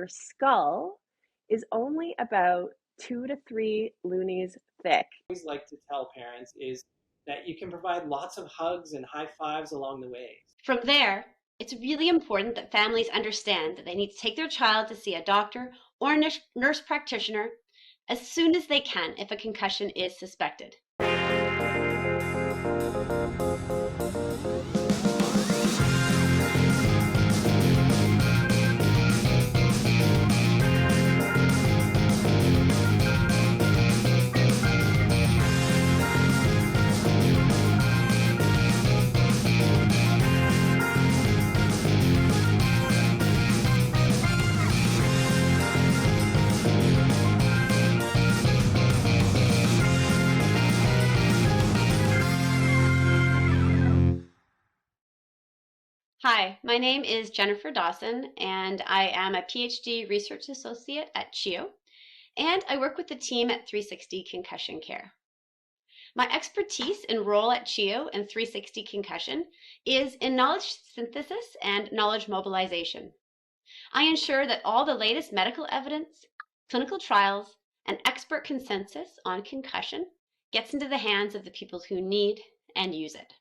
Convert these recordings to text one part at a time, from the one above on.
your skull is only about 2 to 3 loonies thick. Always like to tell parents is that you can provide lots of hugs and high fives along the way. From there, it's really important that families understand that they need to take their child to see a doctor or a nurse practitioner as soon as they can if a concussion is suspected. Hi, my name is Jennifer Dawson, and I am a PhD research associate at CHEO, and I work with the team at 360 Concussion Care. My expertise and role at CHEO and 360 Concussion is in knowledge synthesis and knowledge mobilization. I ensure that all the latest medical evidence, clinical trials, and expert consensus on concussion gets into the hands of the people who need and use it.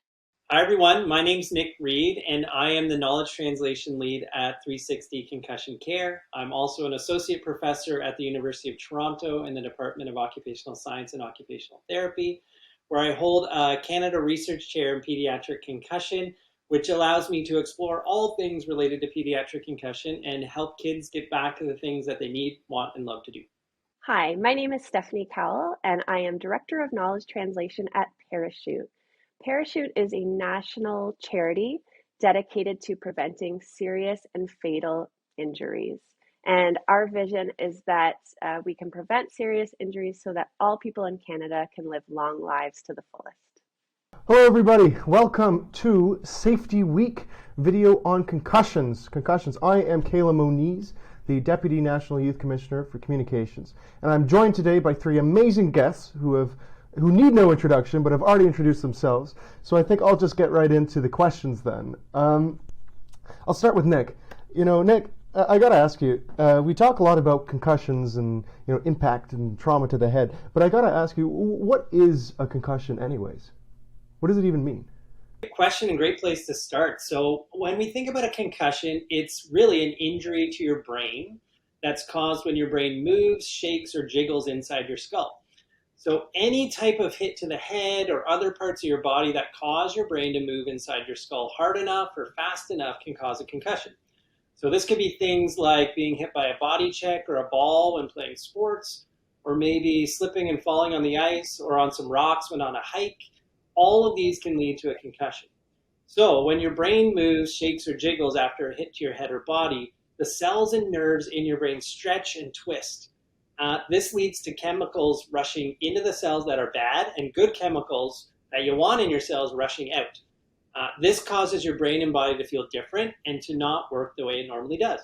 Hi everyone, my name's Nick Reed and I am the Knowledge Translation Lead at 360 Concussion Care. I'm also an Associate Professor at the University of Toronto in the Department of Occupational Science and Occupational Therapy, where I hold a Canada Research Chair in Pediatric Concussion, which allows me to explore all things related to pediatric concussion and help kids get back to the things that they need, want, and love to do. Hi, my name is Stephanie Cowell, and I am Director of Knowledge Translation at Parachute. Parachute is a national charity dedicated to preventing serious and fatal injuries. And our vision is that we can prevent serious injuries so that all people in Canada can live long lives to the fullest. Hello everybody, welcome to Safety Week video on concussions. I am Kayla Moniz, the Deputy National Youth Commissioner for Communications. And I'm joined today by three amazing guests who need no introduction, but have already introduced themselves. So I think I'll just get right into the questions then. I'll start with Nick. Nick, I got to ask you, we talk a lot about concussions and impact and trauma to the head, but I got to ask you, what is a concussion anyways? What does it even mean? Great question and great place to start. So when we think about a concussion, it's really an injury to your brain that's caused when your brain moves, shakes, or jiggles inside your skull. So any type of hit to the head or other parts of your body that cause your brain to move inside your skull hard enough or fast enough can cause a concussion. So this could be things like being hit by a body check or a ball when playing sports, or maybe slipping and falling on the ice or on some rocks when on a hike. All of these can lead to a concussion. So when your brain moves, shakes, or jiggles after a hit to your head or body, the cells and nerves in your brain stretch and twist. This leads to chemicals rushing into the cells that are bad and good chemicals that you want in your cells rushing out. This causes your brain and body to feel different and to not work the way it normally does.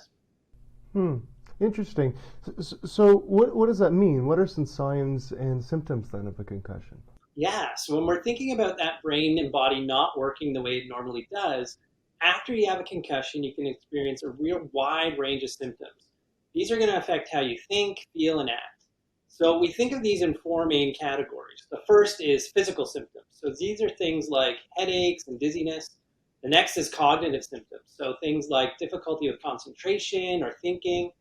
Interesting. So what does that mean? What are some signs and symptoms then of a concussion? Yeah, so when we're thinking about that brain and body not working the way it normally does, after you have a concussion, you can experience a real wide range of symptoms. These are going to affect how you think, feel, and act. So we think of these in four main categories. The first is physical symptoms. So these are things like headaches and dizziness. The next is cognitive symptoms. So things like difficulty with concentration or thinking.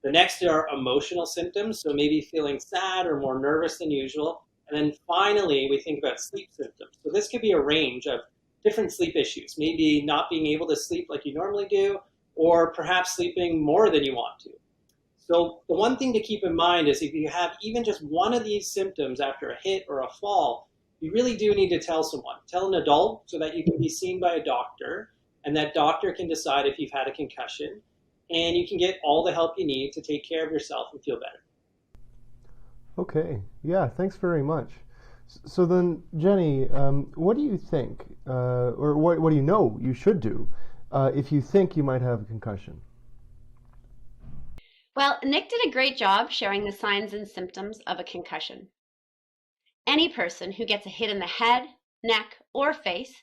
The next are emotional symptoms. So maybe feeling sad or more nervous than usual. And then finally, we think about sleep symptoms. So this could be a range of different sleep issues, maybe not being able to sleep like you normally do, or perhaps sleeping more than you want to. So the one thing to keep in mind is if you have even just one of these symptoms after a hit or a fall, you really do need to tell someone. Tell an adult so that you can be seen by a doctor, and that doctor can decide if you've had a concussion, and you can get all the help you need to take care of yourself and feel better. Okay, yeah, thanks very much. So then, Jenny, what do you think, or what do you know you should do if you think you might have a concussion? Well, Nick did a great job sharing the signs and symptoms of a concussion. Any person who gets a hit in the head, neck, or face,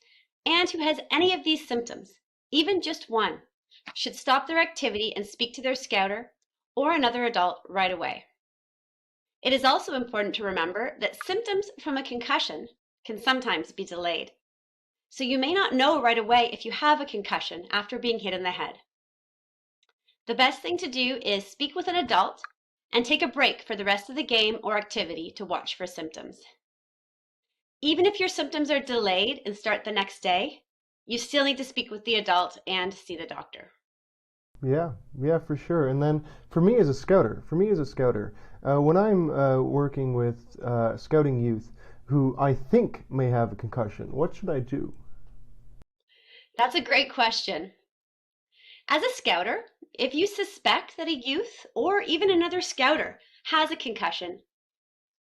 and who has any of these symptoms, even just one, should stop their activity and speak to their scouter or another adult right away. It is also important to remember that symptoms from a concussion can sometimes be delayed. So you may not know right away if you have a concussion after being hit in the head. The best thing to do is speak with an adult and take a break for the rest of the game or activity to watch for symptoms. Even if your symptoms are delayed and start the next day, you still need to speak with the adult and see the doctor. Yeah, for sure. And then for me as a scouter, when I'm working with scouting youth who I think may have a concussion, what should I do? That's a great question. As a scouter, if you suspect that a youth or even another scouter has a concussion,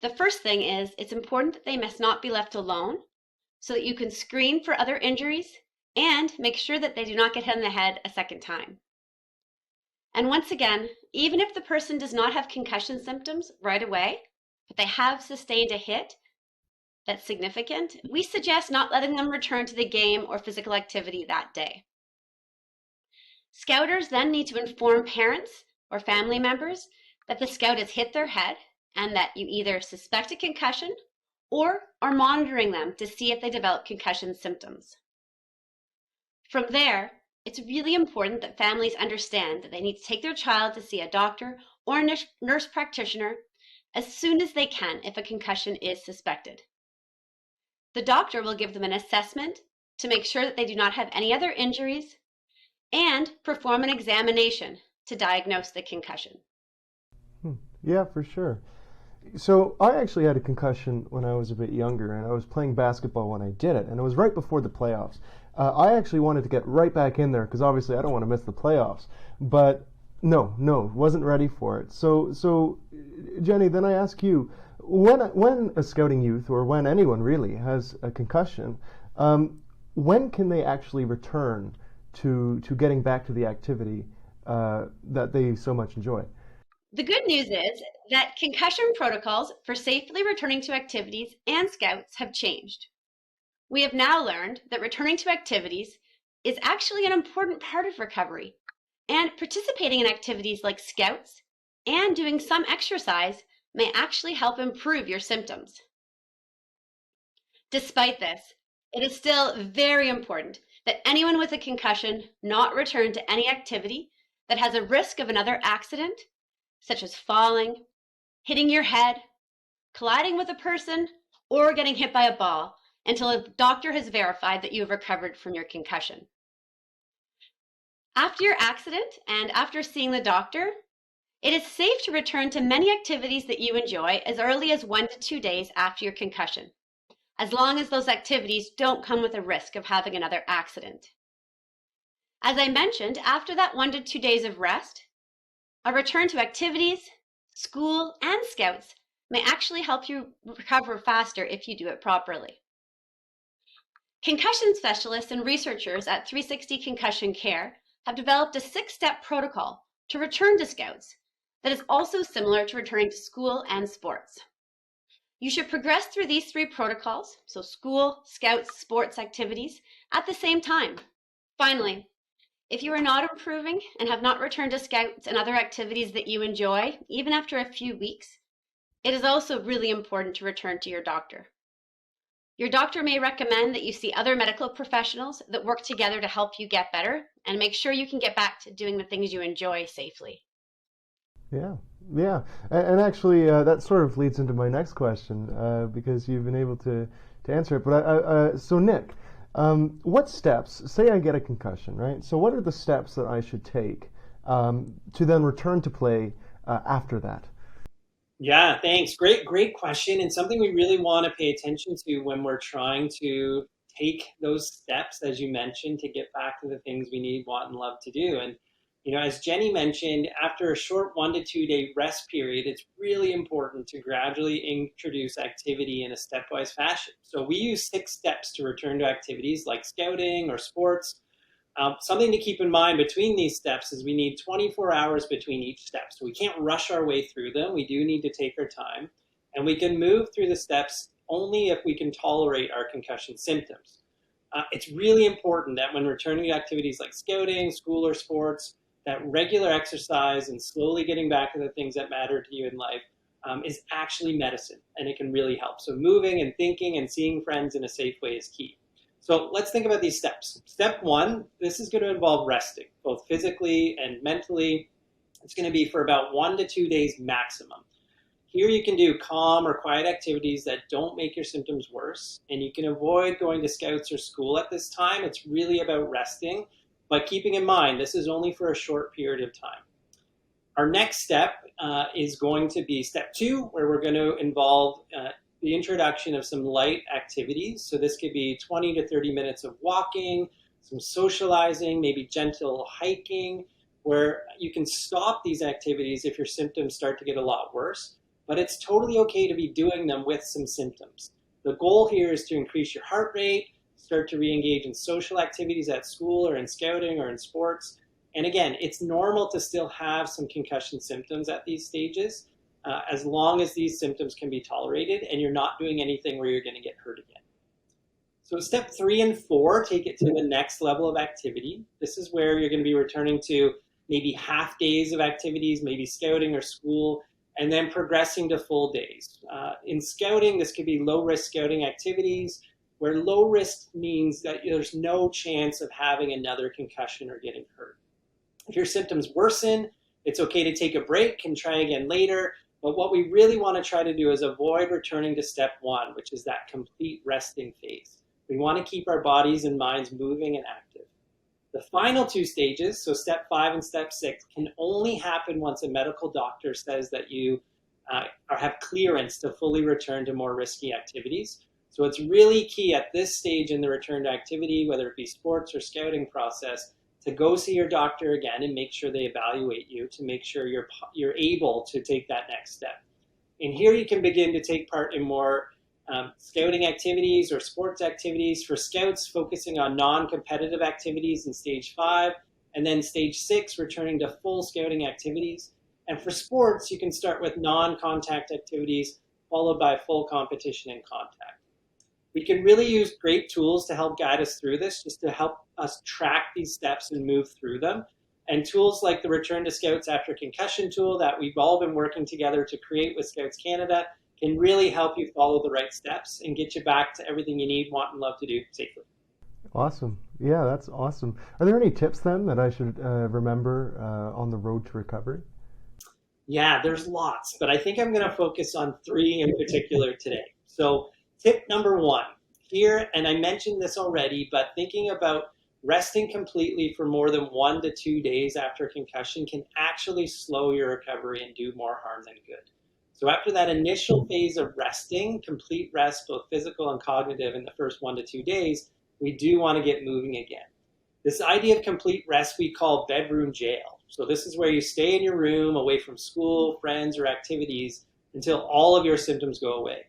the first thing is it's important that they must not be left alone so that you can screen for other injuries and make sure that they do not get hit in the head a second time. And once again, even if the person does not have concussion symptoms right away, but they have sustained a hit that's significant, we suggest not letting them return to the game or physical activity that day. Scouters then need to inform parents or family members that the scout has hit their head and that you either suspect a concussion or are monitoring them to see if they develop concussion symptoms. From there, it's really important that families understand that they need to take their child to see a doctor or a nurse practitioner as soon as they can if a concussion is suspected. The doctor will give them an assessment to make sure that they do not have any other injuries and perform an examination to diagnose the concussion. Yeah, for sure. So I actually had a concussion when I was a bit younger, and I was playing basketball when I did it, and it was right before the playoffs. I actually wanted to get right back in there because obviously I don't want to miss the playoffs, but no, wasn't ready for it. So Jenny, then I ask you, when a scouting youth or when anyone really has a concussion, when can they actually return to getting back to the activity that they so much enjoy? The good news is that concussion protocols for safely returning to activities and scouts have changed. We have now learned that returning to activities is actually an important part of recovery, and participating in activities like scouts and doing some exercise may actually help improve your symptoms. Despite this, it is still very important that anyone with a concussion not return to any activity that has a risk of another accident, such as falling, hitting your head, colliding with a person, or getting hit by a ball until a doctor has verified that you have recovered from your concussion. After your accident and after seeing the doctor, it is safe to return to many activities that you enjoy as early as 1 to 2 days after your concussion, as long as those activities don't come with a risk of having another accident. As I mentioned, after that 1 to 2 days of rest, a return to activities, school, and scouts may actually help you recover faster if you do it properly. Concussion specialists and researchers at 360 Concussion Care have developed a 6-step protocol to return to scouts that is also similar to returning to school and sports. You should progress through these 3 protocols, so school, scouts, sports activities, at the same time. Finally, if you are not improving and have not returned to scouts and other activities that you enjoy, even after a few weeks, it is also really important to return to your doctor. Your doctor may recommend that you see other medical professionals that work together to help you get better and make sure you can get back to doing the things you enjoy safely. Yeah. And actually, that sort of leads into my next question because you've been able to answer it. But so Nick, what steps, say I get a concussion, right? So what are the steps that I should take to then return to play after that? Yeah, thanks. Great question, and something we really want to pay attention to when we're trying to take those steps, as you mentioned, to get back to the things we need, want, and love to do. And as Jenny mentioned, after a short 1 to 2 day rest period, it's really important to gradually introduce activity in a stepwise fashion. So we use 6 steps to return to activities like scouting or sports. Something to keep in mind between these steps is we need 24 hours between each step. So we can't rush our way through them. We do need to take our time. And we can move through the steps only if we can tolerate our concussion symptoms. It's really important that when returning to activities like scouting, school, or sports, that regular exercise and slowly getting back to the things that matter to you in life is actually medicine, and it can really help. So moving and thinking and seeing friends in a safe way is key. So let's think about these steps. Step one, this is going to involve resting, both physically and mentally. It's going to be for about 1 to 2 days maximum. Here you can do calm or quiet activities that don't make your symptoms worse, and you can avoid going to scouts or school at this time. It's really about resting, but keeping in mind, this is only for a short period of time. Our next step is going to be step 2, where we're going to involve the introduction of some light activities. So this could be 20 to 30 minutes of walking, some socializing, maybe gentle hiking, where you can stop these activities if your symptoms start to get a lot worse. But it's totally okay to be doing them with some symptoms. The goal here is to increase your heart rate, start to re-engage in social activities at school or in scouting or in sports. And again, it's normal to still have some concussion symptoms at these stages, as long as these symptoms can be tolerated and you're not doing anything where you're going to get hurt again. So step 3 and 4 take it to the next level of activity. This is where you're going to be returning to maybe half days of activities, maybe scouting or school, and then progressing to full days. In scouting, this could be low-risk scouting activities, where low risk means that there's no chance of having another concussion or getting hurt. If your symptoms worsen, it's okay to take a break and try again later. But what we really want to try to do is avoid returning to step 1, which is that complete resting phase. We want to keep our bodies and minds moving and active. The final 2 stages, so step 5 and step 6, can only happen once a medical doctor says that you have clearance to fully return to more risky activities. So it's really key at this stage in the return to activity, whether it be sports or scouting process, to go see your doctor again and make sure they evaluate you to make sure you're able to take that next step. And here you can begin to take part in more scouting activities or sports activities. For scouts, focusing on non-competitive activities in stage 5, and then stage 6, returning to full scouting activities. And for sports, you can start with non-contact activities, followed by full competition and contact. We can really use great tools to help guide us through this, just to help us track these steps and move through them. And tools like the Return to Scouts After Concussion tool that we've all been working together to create with Scouts Canada can really help you follow the right steps and get you back to everything you need, want, and love to do safely. Awesome. Yeah, that's awesome. Are there any tips then that I should remember on the road to recovery? Yeah, there's lots, but I think I'm going to focus on 3 in particular today. So tip number 1 here, and I mentioned this already, but thinking about resting completely for more than 1 to 2 days after concussion can actually slow your recovery and do more harm than good. So after that initial phase of resting, complete rest, both physical and cognitive in the first 1 to 2 days, we do want to get moving again. This idea of complete rest we call bedroom jail. So this is where you stay in your room away from school, friends, or activities until all of your symptoms go away.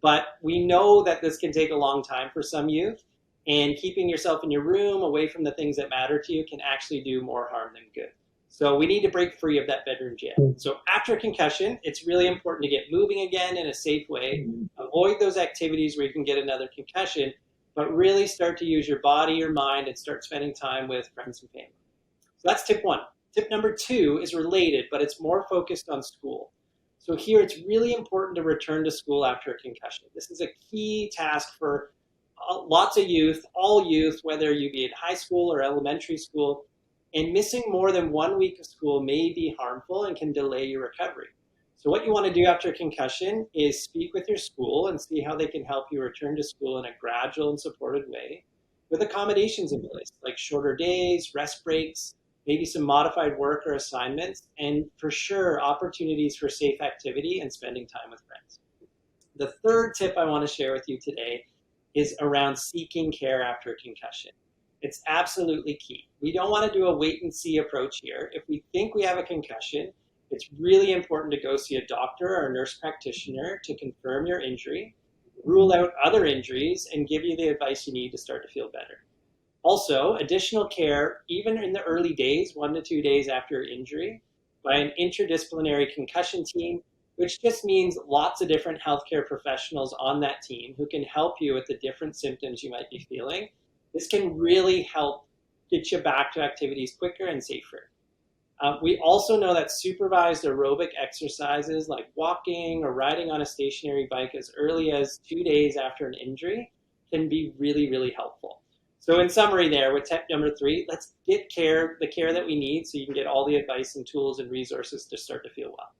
But we know that this can take a long time for some youth, and keeping yourself in your room away from the things that matter to you can actually do more harm than good. So we need to break free of that bedroom jail. So after concussion, it's really important to get moving again in a safe way. Avoid those activities where you can get another concussion, but really start to use your body, your mind, and start spending time with friends and family. So that's tip 1. Tip number 2 is related, but it's more focused on school. So here it's really important to return to school after a concussion. This is a key task for lots of youth, all youth, whether you be in high school or elementary school. And missing more than 1 week of school may be harmful and can delay your recovery. So what you want to do after a concussion is speak with your school and see how they can help you return to school in a gradual and supported way with accommodations in place, like shorter days, rest breaks, maybe some modified work or assignments, and for sure, opportunities for safe activity and spending time with friends. The third tip I want to share with you today is around seeking care after a concussion. It's absolutely key. We don't want to do a wait and see approach here. If we think we have a concussion, it's really important to go see a doctor or a nurse practitioner to confirm your injury, rule out other injuries, and give you the advice you need to start to feel better. Also, additional care, even in the early days, 1 to 2 days after injury, by an interdisciplinary concussion team, which just means lots of different healthcare professionals on that team who can help you with the different symptoms you might be feeling. This can really help get you back to activities quicker and safer. We also know that supervised aerobic exercises like walking or riding on a stationary bike as early as 2 days after an injury can be really, really helpful. So in summary there, with tip number 3, let's get the care that we need so you can get all the advice and tools and resources to start to feel well.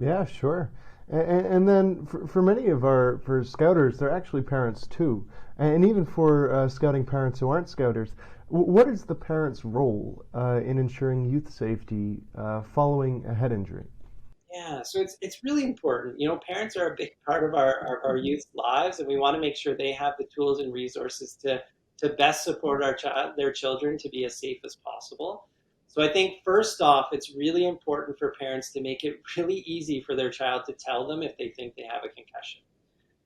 Yeah, sure. And then for many of for scouters, they're actually parents too. And even for scouting parents who aren't scouters, what is the parent's role in ensuring youth safety following a head injury? Yeah, so it's really important. Parents are a big part of our youth's lives, and we want to make sure they have the tools and resources to best support their children to be as safe as possible. So I think first off, it's really important for parents to make it really easy for their child to tell them if they think they have a concussion.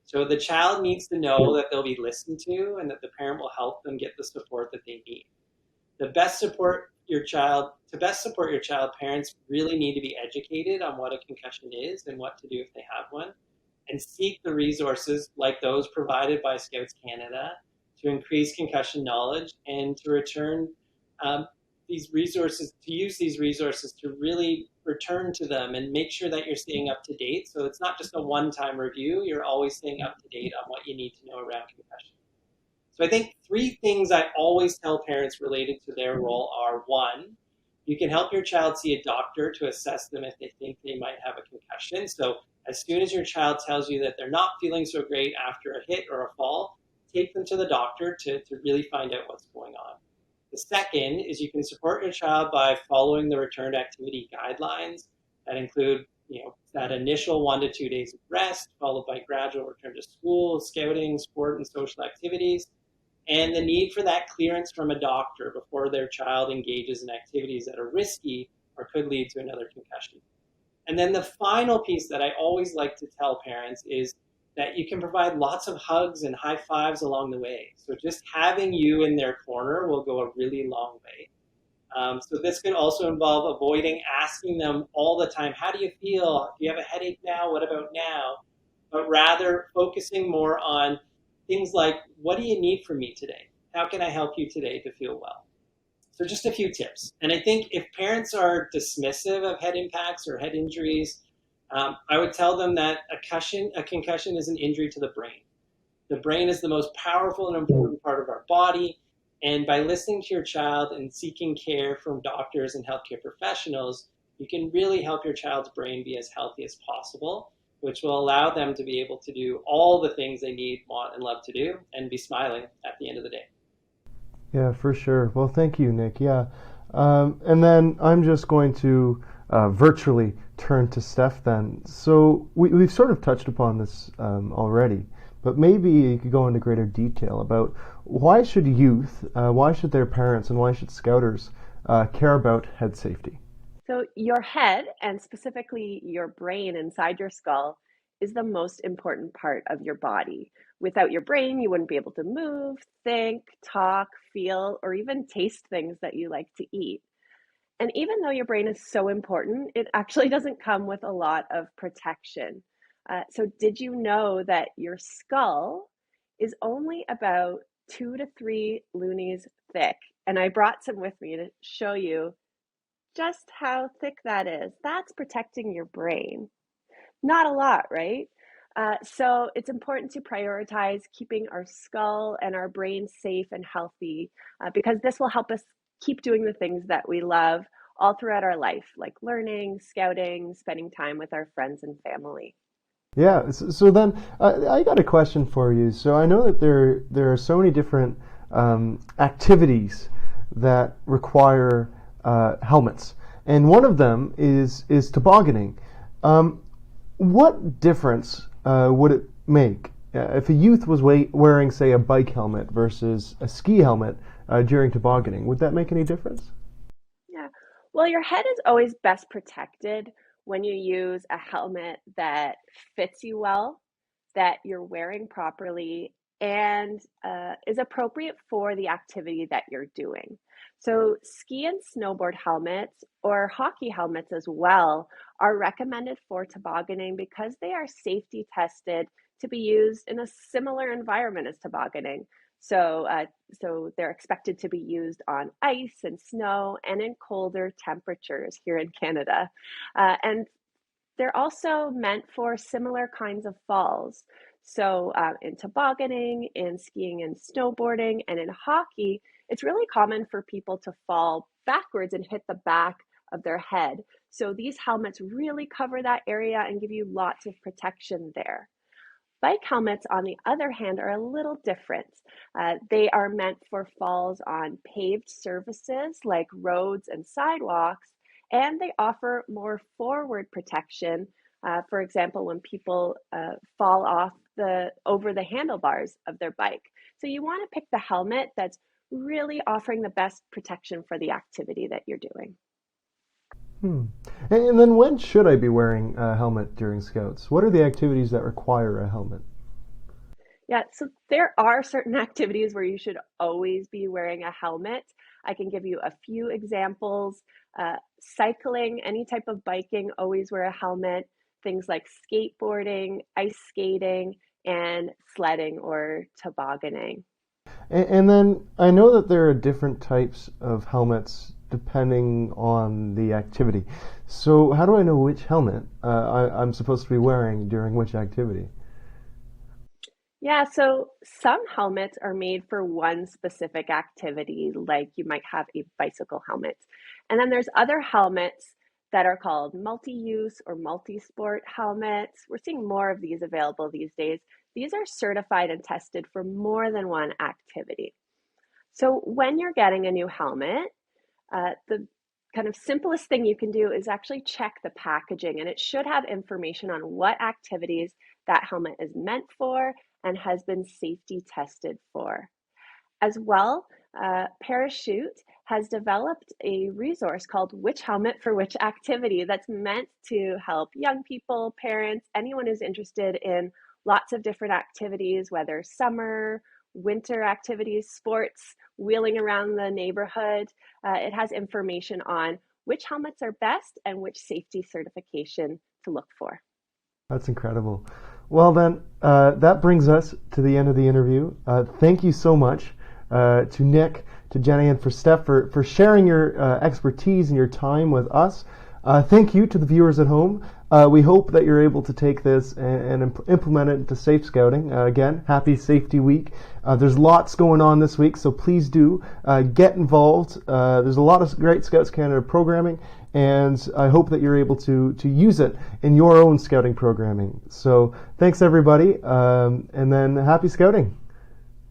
So the child needs to know that they'll be listened to and that the parent will help them get the support that they need. To best support your child, parents really need to be educated on what a concussion is and what to do if they have one, and seek the resources like those provided by Scouts Canada to increase concussion knowledge and to use these resources to really return to them and make sure that you're staying up to date. So it's not just a one-time review, you're always staying up to date on what you need to know around concussion. So I think 3 things I always tell parents related to their role are: 1, you can help your child see a doctor to assess them if they think they might have a concussion. So as soon as your child tells you that they're not feeling so great after a hit or a fall, take them to the doctor to really find out what's going on. The second is you can support your child by following the return to activity guidelines that include, that initial 1 to 2 days of rest, followed by gradual return to school, scouting, sport, and social activities, and the need for that clearance from a doctor before their child engages in activities that are risky or could lead to another concussion. And then the final piece that I always like to tell parents is that you can provide lots of hugs and high fives along the way. So just having you in their corner will go a really long way. So this could also involve avoiding asking them all the time, how do you feel? Do you have a headache now? What about now? But rather focusing more on things like, what do you need from me today? How can I help you today to feel well? So just a few tips. And I think if parents are dismissive of head impacts or head injuries, I would tell them that a concussion is an injury to the brain. The brain is the most powerful and important part of our body. And by listening to your child and seeking care from doctors and healthcare professionals, you can really help your child's brain be as healthy as possible, which will allow them to be able to do all the things they need, want, and love to do and be smiling at the end of the day. Yeah, for sure. Well, thank you, Nick. Yeah. And then I'm just going to virtually turn to Steph then. So we've sort of touched upon this already, but maybe you could go into greater detail about why should youth, why should their parents, and why should scouters care about head safety? So your head, and specifically your brain inside your skull, is the most important part of your body. Without your brain, you wouldn't be able to move, think, talk, feel, or even taste things that you like to eat. And even though your brain is so important, it actually doesn't come with a lot of protection. So did you know that your skull is only about 2 to 3 loonies thick? And I brought some with me to show you just how thick that is. That's protecting your brain. Not a lot, right? So it's important to prioritize keeping our skull and our brain safe and healthy because this will help us keep doing the things that we love all throughout our life, like learning, scouting, spending time with our friends and family. Yeah, so then I got a question for you. So I know that there are so many different activities that require helmets, and one of them is tobogganing. What difference would it make if a youth was wearing, say, a bike helmet versus a ski helmet during tobogganing? Would that make any difference? Yeah. Well, your head is always best protected when you use a helmet that fits you well, that you're wearing properly, and is appropriate for the activity that you're doing. So, ski and snowboard helmets or hockey helmets as well are recommended for tobogganing because they are safety tested to be used in a similar environment as tobogganing. So they're expected to be used on ice and snow and in colder temperatures here in Canada. And they're also meant for similar kinds of falls. So in tobogganing, in skiing and snowboarding, and in hockey, it's really common for people to fall backwards and hit the back of their head. So these helmets really cover that area and give you lots of protection there. Bike helmets, on the other hand, are a little different. They are meant for falls on paved surfaces like roads and sidewalks, and they offer more forward protection. For example, when people fall off over the handlebars of their bike. So you want to pick the helmet that's really offering the best protection for the activity that you're doing. And then when should I be wearing a helmet during Scouts? What are the activities that require a helmet? Yeah, so there are certain activities where you should always be wearing a helmet. I can give you a few examples. Cycling, any type of biking, always wear a helmet. Things like skateboarding, ice skating, and sledding or tobogganing. And then I know that there are different types of helmets depending on the activity. So how do I know which helmet I'm supposed to be wearing during which activity? Yeah, so some helmets are made for one specific activity, like you might have a bicycle helmet. And then there's other helmets that are called multi-use or multi-sport helmets. We're seeing more of these available these days. These are certified and tested for more than one activity. So when you're getting a new helmet, the kind of simplest thing you can do is actually check the packaging, and it should have information on what activities that helmet is meant for and has been safety tested for. As well, Parachute has developed a resource called Which Helmet for Which Activity that's meant to help young people, parents, anyone who's interested in lots of different activities, whether summer, winter activities, sports, wheeling around the neighborhood. It has information on which helmets are best and which safety certification to look for. That's incredible. Well then, that brings us to the end of the interview. Thank you so much to Nick, to Jenny, and for Steph for sharing your expertise and your time with us. Thank you to the viewers at home. We hope that you're able to take this and implement it into Safe Scouting. Again, happy Safety Week. There's lots going on this week, so please do get involved. There's a lot of great Scouts Canada programming, and I hope that you're able to use it in your own scouting programming. So thanks, everybody, and then happy Scouting.